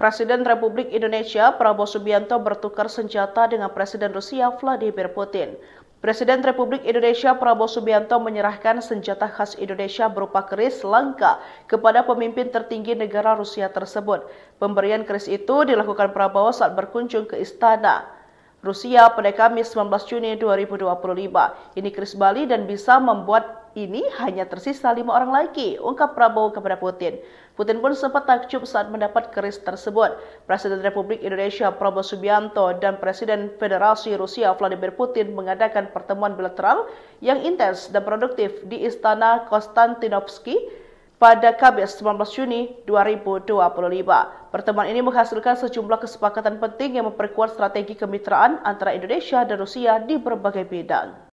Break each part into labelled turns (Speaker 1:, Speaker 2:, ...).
Speaker 1: Presiden Republik Indonesia Prabowo Subianto bertukar senjata dengan Presiden Rusia Vladimir Putin. Presiden Republik Indonesia Prabowo Subianto menyerahkan senjata khas Indonesia berupa keris langka kepada pemimpin tertinggi negara Rusia tersebut. Pemberian keris itu dilakukan Prabowo saat berkunjung ke Istana Rusia pada Kamis 19 Juni 2025. Ini keris Bali dan bisa membuat ini hanya tersisa 5 orang lagi, ungkap Prabowo kepada Putin. Putin pun sempat takjub saat mendapat keris tersebut. Presiden Republik Indonesia Prabowo Subianto dan Presiden Federasi Rusia Vladimir Putin mengadakan pertemuan bilateral yang intens dan produktif di Istana Konstantinovsky pada Kamis 19 Juni 2025. Pertemuan ini menghasilkan sejumlah kesepakatan penting yang memperkuat strategi kemitraan antara Indonesia dan Rusia di berbagai bidang.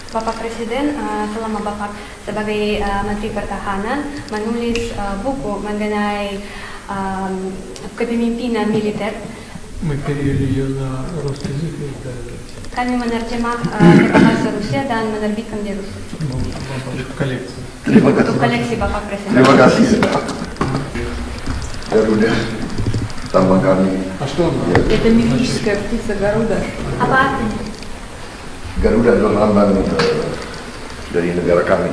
Speaker 2: Bapak Presiden selama Bapak sebagai Menteri Pertahanan menulis buku mengenai kepemimpinan militer. Kami menerjemah ke bahasa Rusia dan menerbitkan di Rusia. Untuk koleksi Bapak Presiden.
Speaker 3: Terima kasih. Garuda, tambang kami.
Speaker 4: Это мифическая птица Гаруда.
Speaker 2: Apa artinya?
Speaker 3: Garuda adalah lambang dari negara kami.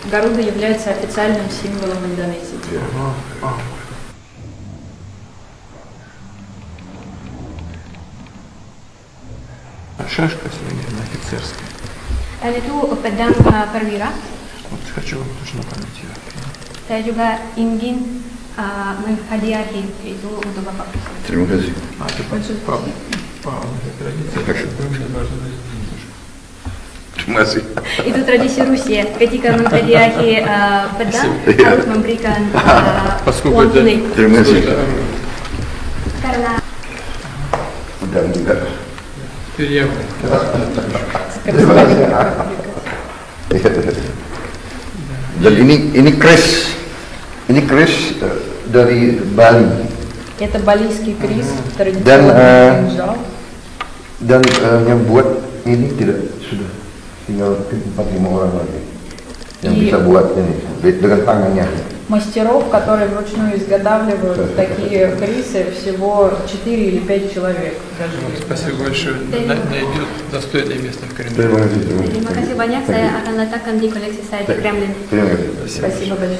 Speaker 4: Гаруда является официальным символом Индонезии.
Speaker 5: Шашка сегодня офицерская.
Speaker 2: Dan itu pedang perwira.
Speaker 5: Вот хочу точно память ее.
Speaker 2: Saya juga ingin menghadiahi itu untuk Bapak Presiden.
Speaker 3: Terima kasih.
Speaker 5: Это по традиции, это важно.
Speaker 3: Terima kasih.
Speaker 2: Itu tradisi Rusia. Ketika menghadiahi pedang harus memberikan uang tunai.
Speaker 3: Terima kasih.
Speaker 2: Karena
Speaker 3: Pedang juga.
Speaker 5: Terima
Speaker 3: kasih. Dan ini keris dari Bali.
Speaker 4: Это балийский криз, традиционный кинжал.
Speaker 3: Dan yang buat ini sudah tinggal 4-5 orang lagi yang bisa buat ini dengan tangannya.
Speaker 4: Мастеров, которые вручную изготавливают такие крисы, всего 4 или 5 человек.
Speaker 5: Спасибо большое. Найдет достойное место в Кремле.
Speaker 2: Terima kasih banyak. Saya akan letakkan di koleksi saya di Kremlin.
Speaker 3: Terima kasih.
Speaker 4: Спасибо большое.